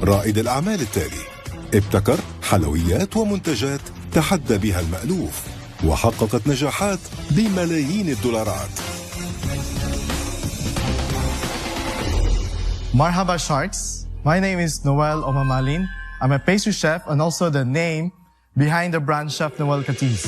رائد الأعمال التالي، ابتكر حلويات ومنتجات تحدى بها المألوف وحققت نجاحات بملايين الدولارات. Marhaba Sharks. My name is Noel Oomamaalin. I'm a pastry chef and also the name behind the brand Chef Noel Katiz.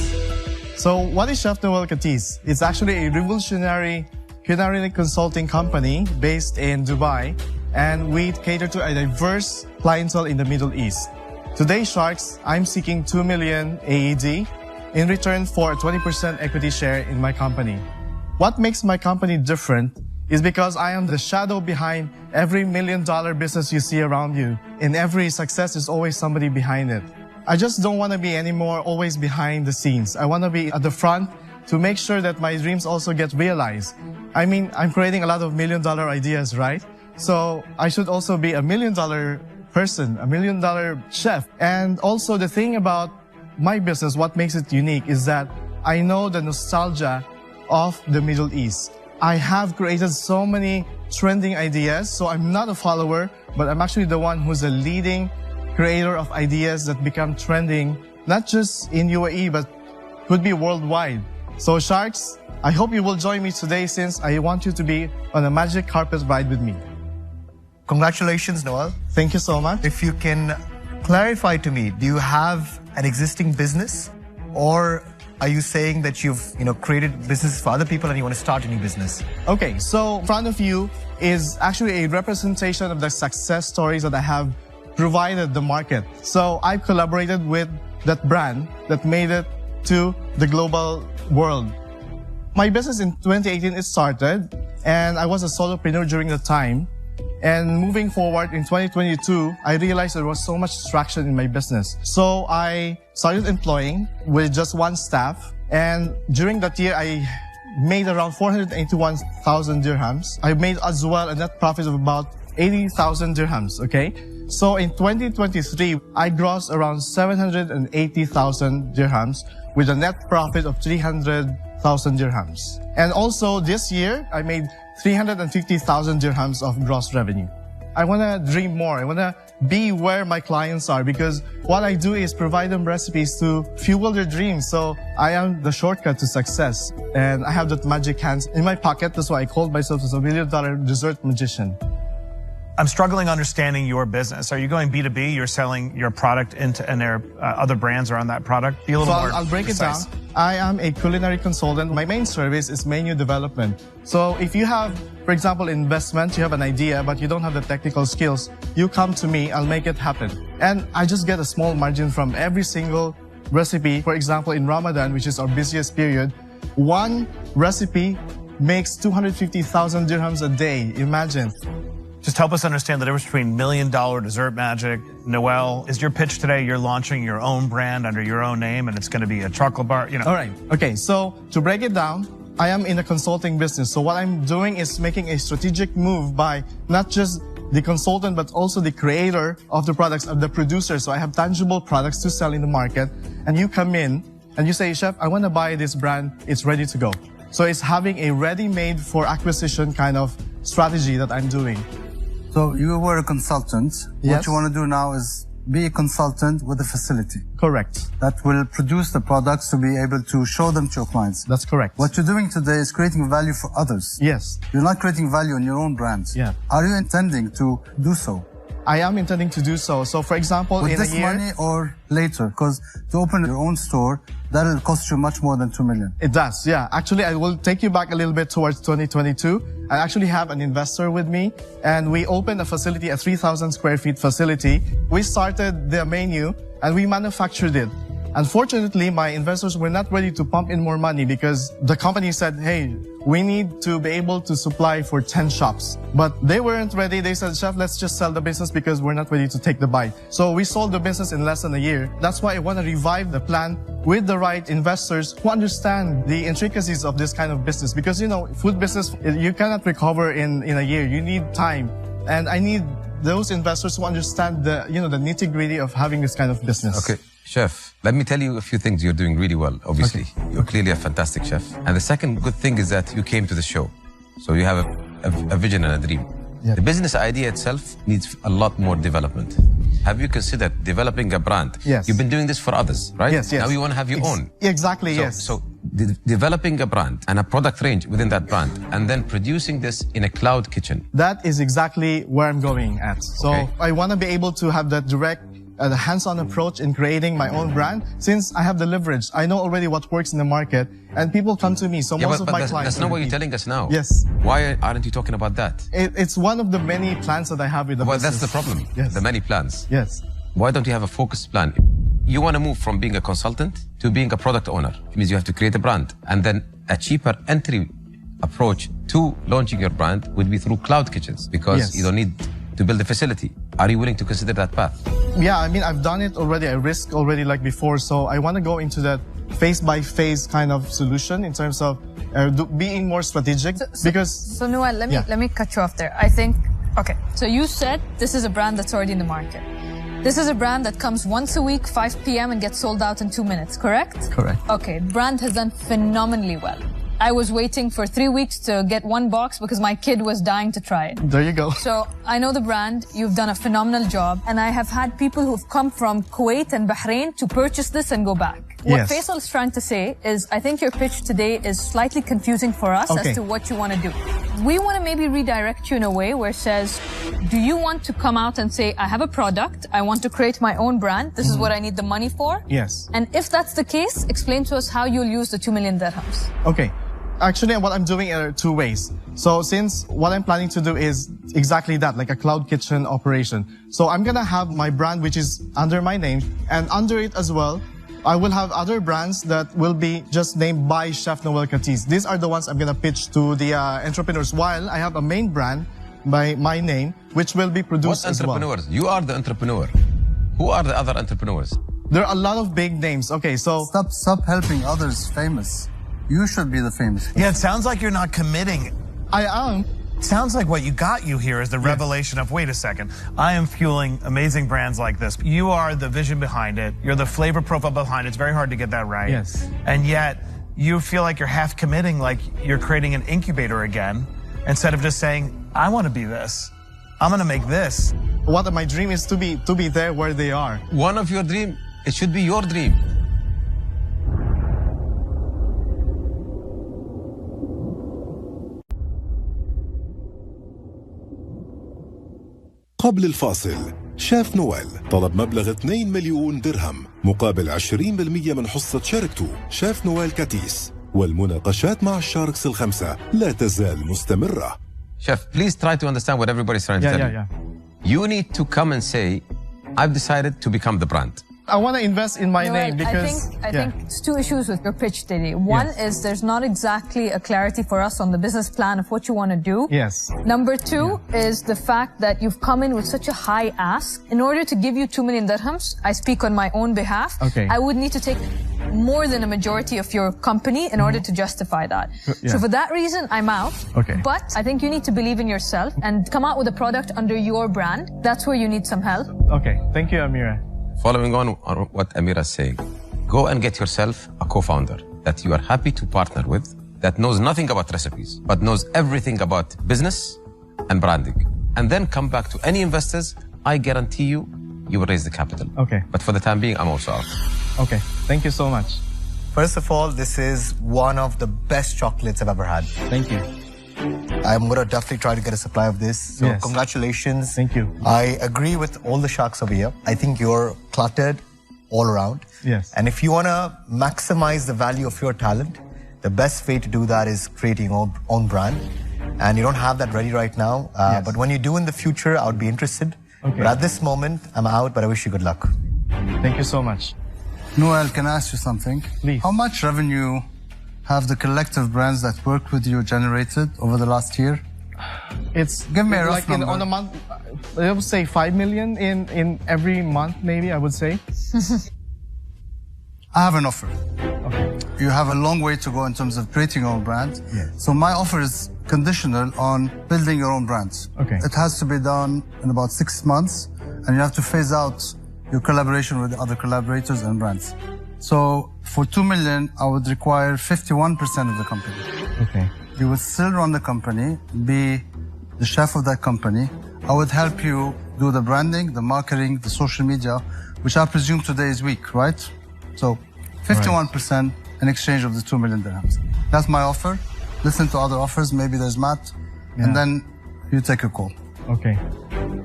So what is Chef Noel Katiz? It's actually a revolutionary culinary consulting company based in Dubai, and we cater to a diverse clientele in the Middle East. Today, Sharks, I'm seeking 2 million AED in return for a 20% equity share in my company. What makes my company different is because I am the shadow behind every $1 million business you see around you. In every success, there's always somebody behind it. I just don't want to be anymore always behind the scenes. I want to be at the front to make sure that my dreams also get realized. I mean, I'm creating a lot of $1 million ideas, right? So I should also be a $1 million person, a $1 million chef. And also the thing about my business, what makes it unique is that I know the nostalgia of the Middle East. I have created so many trending ideas, so I'm not a follower, but I'm actually the one who's a leading creator of ideas that become trending, not just in UAE, but could be worldwide. So Sharks, I hope you will join me today since I want you to be on a magic carpet ride with me. Congratulations, Noel. Thank you so much. If you can clarify to me, do you have an existing business, or are you saying that you've created businesses for other people and you want to start a new business? Okay, so in front of you is actually a representation of the success stories that I have provided the market. So I collaborated with that brand that made it to the global world. My business in 2018 it started, and I was a solopreneur during the time. And moving forward in 2022, I realized there was so much traction in my business. So I started employing with just one staff. And during that year, I made around 481,000 dirhams. I made as well a net profit of about 80,000 dirhams, okay? So in 2023, I grossed around 780,000 dirhams with a net profit of 300,000 dirhams. And also this year, I made 350,000 dirhams of gross revenue. I want to dream more. I want to be where my clients are, because what I do is provide them recipes to fuel their dreams. So I am the shortcut to success. And I have that magic hands in my pocket. That's why I called myself as a $1 million dessert magician. I'm struggling understanding your business. Are you going B2B? You're selling your product into, and there are other brands around that product? Be a little more I'll break precise. it down. I am a culinary consultant. My main service is menu development. So if you have, for example, investment, you have an idea, but you don't have the technical skills, you come to me, I'll make it happen. And I just get a small margin from every single recipe. For example, in Ramadan, which is our busiest period, one recipe makes 250,000 dirhams a day. Imagine. Just help us understand the difference between $1 million dessert magic. Noel, is your pitch today you're launching your own brand under your own name and it's going to be a chocolate bar? All right. Okay. So to break it down, I am in a consulting business. So what I'm doing is making a strategic move by not just the consultant, but also the creator of the products, of the producer. So I have tangible products to sell in the market. And you come in and you say, Chef, I want to buy this brand. It's ready to go. So it's having a ready-made for acquisition kind of strategy that I'm doing. So you were a consultant. Yes. What you want to do now is be a consultant with a facility. Correct. That will produce the products to be able to show them to your clients. That's correct. What you're doing today is creating value for others. Yes. You're not creating value in your own brand. Yeah. Are you intending to do so? I am intending to do so. So for example, with in this a year, money or later? Because to open your own store, that'll cost you much more than 2 million. It does, yeah. Actually, I will take you back a little bit towards 2022. I actually have an investor with me, and we opened a facility, a 3,000 square feet facility. We started the menu, and we manufactured it. Unfortunately, my investors were not ready to pump in more money because the company said, hey, we need to be able to supply for 10 shops. But they weren't ready. They said, Chef, let's just sell the business because we're not ready to take the bite. So we sold the business in less than a year. That's why I want to revive the plan with the right investors who understand the intricacies of this kind of business. Because, you know, food business, you cannot recover in a year. You need time. And I need those investors who understand the, you know, the nitty-gritty of having this kind of business. Okay. Chef, let me tell you a few things you're doing really well, obviously. Okay. You're clearly a fantastic chef. And the second good thing is that you came to the show. So you have a vision and a dream. The business idea itself needs a lot more development. Have you considered developing a brand? Yes. You've been doing this for others, right? Yes, yes. Now you want to have your own. Exactly, So, yes. So developing a brand and a product range within that brand, and then producing this in a cloud kitchen. That is exactly where I'm going at. So Okay. I want to be able to have that direct, the hands-on approach in creating my own brand. Since I have the leverage, I know already what works in the market, and people come to me. So most of my clients. That's not what you're telling us now. Yes. Why aren't you talking about that? It's one of the many plans that I have with the Well, business. that's the problem. Yes. The many plans. Yes. Why don't you have a focused plan? You want to move from being a consultant to being a product owner. It means you have to create a brand, and then a cheaper entry approach to launching your brand would be through cloud kitchens, because Yes. you don't need to build a facility. Are you willing to consider that path? Yeah, I mean, I've done it already. I risked already like before. So I want to go into that phase-by-phase kind of solution in terms of being more strategic. So Noel, let me cut you off there. I think, okay, so you said this is a brand that's already in the market. This is a brand that comes once a week, 5 p.m. and gets sold out in 2 minutes, correct? Correct. Okay, brand has done phenomenally well. I was waiting for 3 weeks to get one box because my kid was dying to try it. There you go. So I know the brand, you've done a phenomenal job, and I have had people who've come from Kuwait and Bahrain to purchase this and go back. What Yes. Faisal is trying to say is, I think your pitch today is slightly confusing for us Okay. as to what you want to do. We want to maybe redirect you in a way where it says, do you want to come out and say, I have a product, I want to create my own brand, this is what I need the money for? Yes. And if that's the case, explain to us how you'll use the 2 million dirhams. Okay. Actually, what I'm doing are 2 ways. So since what I'm planning to do is exactly that, like a cloud kitchen operation. So I'm going to have my brand, which is under my name, and under it as well, I will have other brands that will be just named by Chef Noel Katiz. These are the ones I'm going to pitch to the entrepreneurs, while I have a main brand by my name, which will be produced What as well. entrepreneurs? You are the entrepreneur. Who are the other entrepreneurs? There are a lot of big names. Okay, so Stop helping others famous. You should be the famous person. Yeah, it sounds like you're not committing. I am. Sounds like what you got you here is the revelation of, wait a second, I am fueling amazing brands like this. You are the vision behind it. You're the flavor profile behind it. It's very hard to get that right. Yes. And yet you feel like you're half committing, like you're creating an incubator again, instead of just saying, I want to be this. I'm going to make this. What my dream is to be there where they are. One of your dream, it should be your dream. قبل الفاصل، شاف نويل طلب مبلغ 2 مليون درهم مقابل 20% من حصة شاركته شاف نويل كاتيز، والمناقشات مع الشاركس الخمسة لا تزال مستمرة. Chef, please try to understand what everybody's trying to tell you. You need to come and say, I've decided to become the brand. I want to invest in my Noel, name because I think it's 2 issues with your pitch today. One is there's not exactly a clarity for us on the business plan of what you want to do. Yes. Number 2 is the fact that you've come in with such a high ask. In order to give you 2 million dirhams, I speak on my own behalf. Okay. I would need to take more than a majority of your company in order to justify that. So for that reason, I'm out. Okay. But I think you need to believe in yourself and come out with a product under your brand. That's where you need some help. Okay. Thank you, Amira. Following on what Amira is saying, go and get yourself a co-founder that you are happy to partner with, that knows nothing about recipes, but knows everything about business and branding. And then come back to any investors. I guarantee you, you will raise the capital. Okay. But for the time being, I'm also out. Okay. Thank you so much. First of all, this is one of the best chocolates I've ever had. Thank you. I'm going to definitely try to get a supply of this. So Yes. congratulations. Thank you. I agree with all the sharks over here. I think you're cluttered all around. Yes. And if you want to maximize the value of your talent, the best way to do that is creating your own brand. And you don't have that ready right now. Yes. But when you do in the future, I would be interested. Okay. But at this moment, I'm out, but I wish you good luck. Thank you so much. Noel, can I ask you something? Please. How much revenue have the collective brands that worked with you generated over the last year? It's Give me a rough like in, number. on a month. I would say 5 million in every month, maybe I would say. I have an offer. Okay. You have a long way to go in terms of creating your own brand. Yeah. So my offer is conditional on building your own brand. Okay. It has to be done in about 6 months, and you have to phase out your collaboration with other collaborators and brands. So for 2 million, I would require 51% of the company. Okay. You would still run the company, be the chef of that company. I would help you do the branding, the marketing, the social media, which I presume today is weak, right? So 51% in exchange of the 2 million dirhams. That's my offer. Listen to other offers. Maybe there's Matt. And then you take a call. Okay.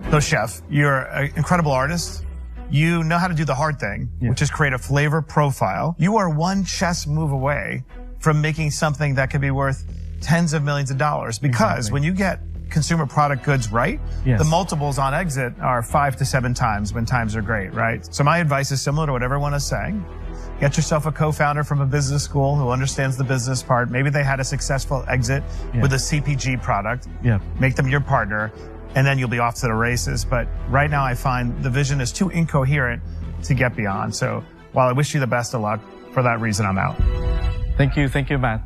So, chef, you're an incredible artist. You know how to do the hard thing, which is create a flavor profile. You are one chess move away from making something that could be worth tens of millions of dollars. Because when you get consumer product goods right, the multiples on exit are 5 to 7 times when times are great, right? So my advice is similar to what everyone is saying. Get yourself a co-founder from a business school who understands the business part. Maybe they had a successful exit with a CPG product. Make them your partner, and then you'll be off to the races. But right now I find the vision is too incoherent to get beyond. So while I wish you the best of luck, for that reason I'm out. Thank you, Matt.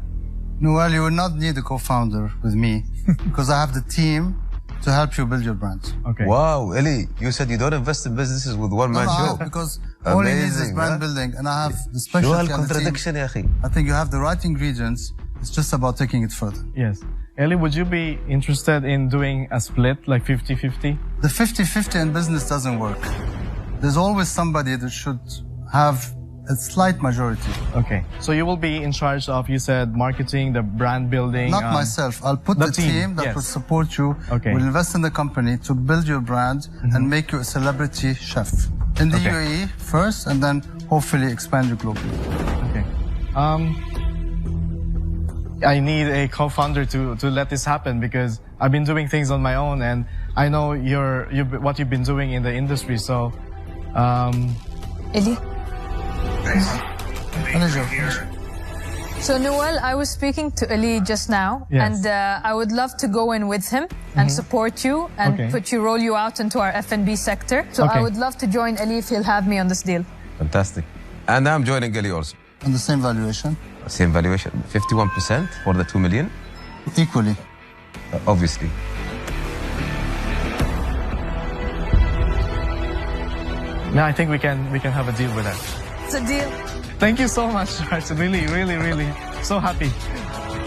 Noel, you will not need a co-founder with me because I have the team to help you build your brand. Okay. Wow, Eli, you said you don't invest in businesses with one-man show. Because all it needs is brand building, and I have the specialty and the team. I think you have the right ingredients. It's just about taking it further. Yes. Eli, would you be interested in doing a split, like 50-50? The 50-50 in business doesn't work. There's always somebody that should have a slight majority. Okay. So you will be in charge of, you said, marketing, the brand building. Not myself. I'll put the team that will support you. Okay. Will invest in the company to build your brand and make you a celebrity chef. In the UAE first, and then hopefully expand you globally. Okay. I need a co-founder to let this happen because I've been doing things on my own, and I know what you've been doing in the industry. So, Eli? Manager. So Noel, I was speaking to Ali just now, and I would love to go in with him and support you and roll you out into our F&B sector. So I would love to join Ali if he'll have me on this deal. Fantastic. And I'm joining Ali also. On the same valuation? Same valuation, 51% for the 2 million? Equally. Obviously. Yeah, I think we can have a deal with that. It's a deal. Thank you so much, Charles. Really, really, really so happy.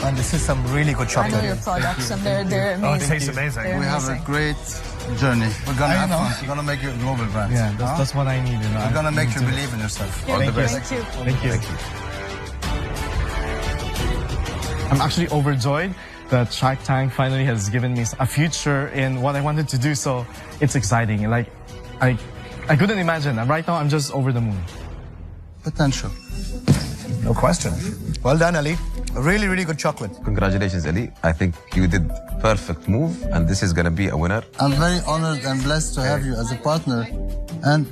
And this is some really good chocolate. I know your products, and they're amazing. Oh, it tastes amazing. We have a great journey. We're gonna have fun. We're gonna make you a global brand. Yeah, that's what I need. We're gonna make you believe in yourself. All the best. Thank you. Thank you. I'm actually overjoyed that Shark Tank finally has given me a future in what I wanted to do. So it's exciting. Like, I couldn't imagine. Right now, I'm just over the moon. Potential. No question. Well done, Ali. Really, really good chocolate. Congratulations, Ali. I think you did perfect move, and this is going to be a winner. I'm very honored and blessed to have you as a partner. And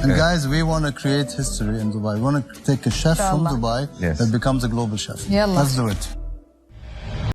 guys, we want to create history in Dubai. We want to take a chef from Dubai that becomes a global chef. Yalla. Let's do it.